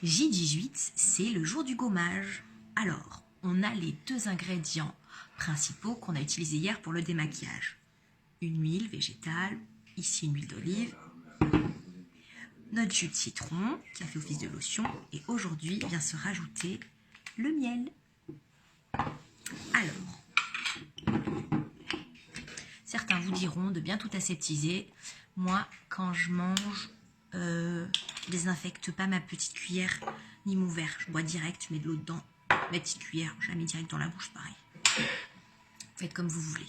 J18, c'est le jour du gommage. Alors, on a les deux ingrédients principaux qu'on a utilisés hier pour le démaquillage. Une huile végétale, ici une huile d'olive, notre jus de citron qui a fait office de lotion et aujourd'hui vient se rajouter le miel. Alors, certains vous diront de bien tout aseptiser. Moi, quand je mange, je désinfecte pas ma petite cuillère ni mon verre. Je bois direct, je mets de l'eau dedans. Ma petite cuillère, je la mets direct dans la bouche, pareil. Faites comme vous voulez.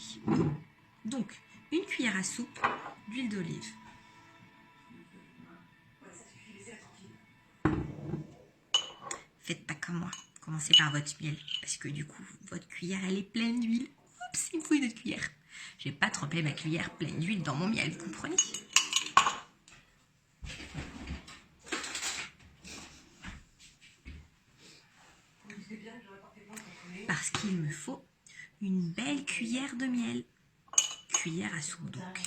Donc, une cuillère à soupe d'huile d'olive. Faites pas comme moi. Commencez par votre miel, parce que du coup, votre cuillère, elle est pleine d'huile. Oups, il me faut une autre cuillère. Je vais pas tremper ma cuillère pleine d'huile dans mon miel, vous comprenez? Parce qu'il me faut une belle cuillère de miel. Cuillère à soupe donc.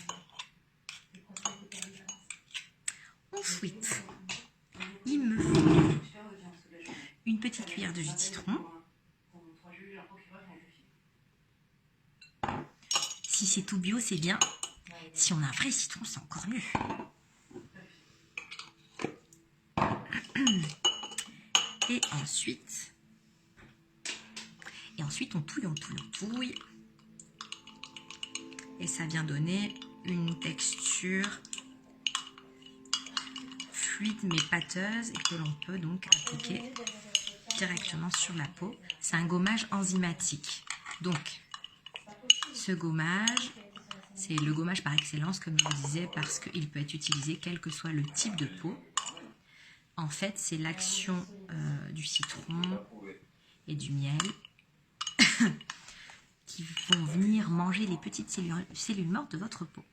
Ensuite, il me faut une petite cuillère de jus de citron. Si c'est tout bio, c'est bien. Si on a un vrai citron, c'est encore mieux. Et ensuite, on touille, on touille, on touille. Et ça vient donner une texture fluide mais pâteuse et que l'on peut donc appliquer directement sur la peau. C'est un gommage enzymatique. Donc, ce gommage, c'est le gommage par excellence, comme je vous disais, parce qu'il peut être utilisé quel que soit le type de peau. En fait, c'est l'action du citron et du miel qui vont venir manger les petites cellules mortes de votre peau.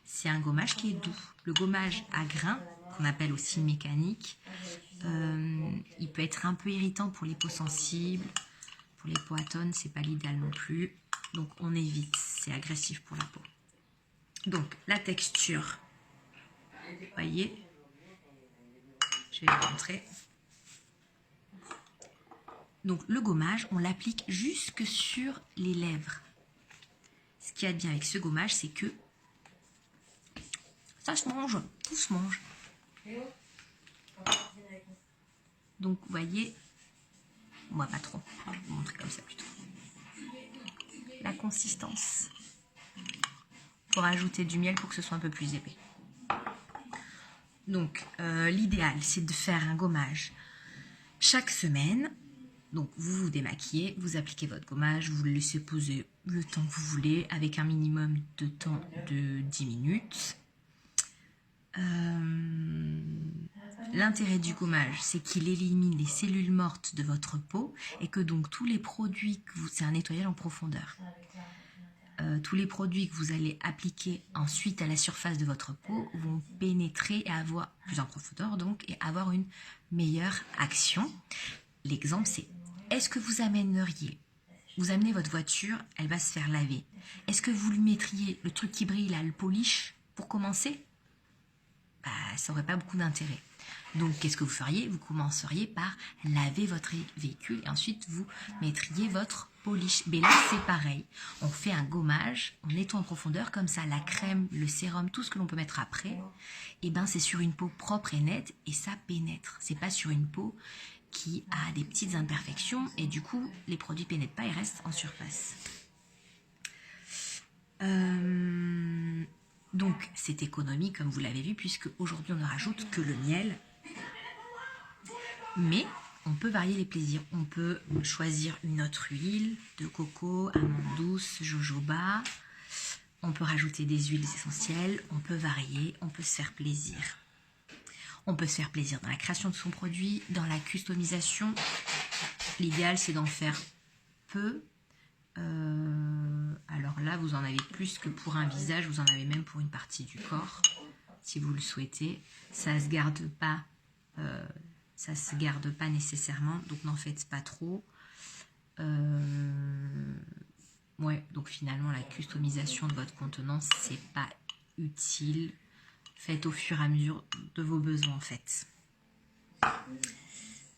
C'est un gommage qui est doux. Le gommage à grains, qu'on appelle aussi mécanique, il peut être un peu irritant pour les peaux sensibles. Pour les peaux atones, c'est pas l'idéal non plus. Donc on évite, c'est agressif pour la peau. Donc la texture, vous voyez, je vais vous montrer. Donc le gommage, on l'applique jusque sur les lèvres. Ce qu'il y a de bien avec ce gommage, c'est que ça se mange, tout se mange. Donc vous voyez, moi pas trop, je vais vous montrer comme ça plutôt. La consistance. Pour ajouter du miel pour que ce soit un peu plus épais. Donc l'idéal, c'est de faire un gommage chaque semaine. Donc vous vous démaquillez, vous appliquez votre gommage, vous le laissez poser le temps que vous voulez avec un minimum de temps de 10 minutes. L'intérêt du gommage, c'est qu'il élimine les cellules mortes de votre peau et que donc tous les produits, c'est un nettoyage en profondeur. Tous les produits que vous allez appliquer ensuite à la surface de votre peau vont pénétrer et avoir plus en profondeur donc et avoir une meilleure action. L'exemple c'est, est-ce que vous amenez votre voiture, elle va se faire laver. Est-ce que vous lui mettriez le truc qui brille là, le polish, pour commencer? Ça n'aurait pas beaucoup d'intérêt. Donc, qu'est-ce que vous feriez? Vous commenceriez par laver votre véhicule et ensuite vous mettriez votre polish. Mais là, c'est pareil. On fait un gommage, on nettoie en profondeur, comme ça, la crème, le sérum, tout ce que l'on peut mettre après, et ben c'est sur une peau propre et nette et ça pénètre. C'est pas sur une peau qui a des petites imperfections et du coup, les produits pénètrent pas et restent en surface. Donc, c'est économique, comme vous l'avez vu, puisque aujourd'hui, on ne rajoute que le miel. Mais on peut varier les plaisirs. On peut choisir une autre huile de coco, amande douce, jojoba. On peut rajouter des huiles essentielles. On peut varier. On peut se faire plaisir. On peut se faire plaisir dans la création de son produit, dans la customisation. L'idéal, c'est d'en faire peu. Alors là, vous en avez plus que pour un visage. Vous en avez même pour une partie du corps, si vous le souhaitez. Ça se garde pas. Ça se garde pas nécessairement, donc n'en faites pas trop. Ouais, donc finalement la customisation de votre contenance, c'est pas utile. Faites au fur et à mesure de vos besoins en fait.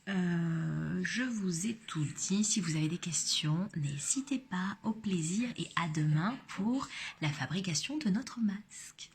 Je vous ai tout dit. Si vous avez des questions, n'hésitez pas. Au plaisir et à demain pour la fabrication de notre masque.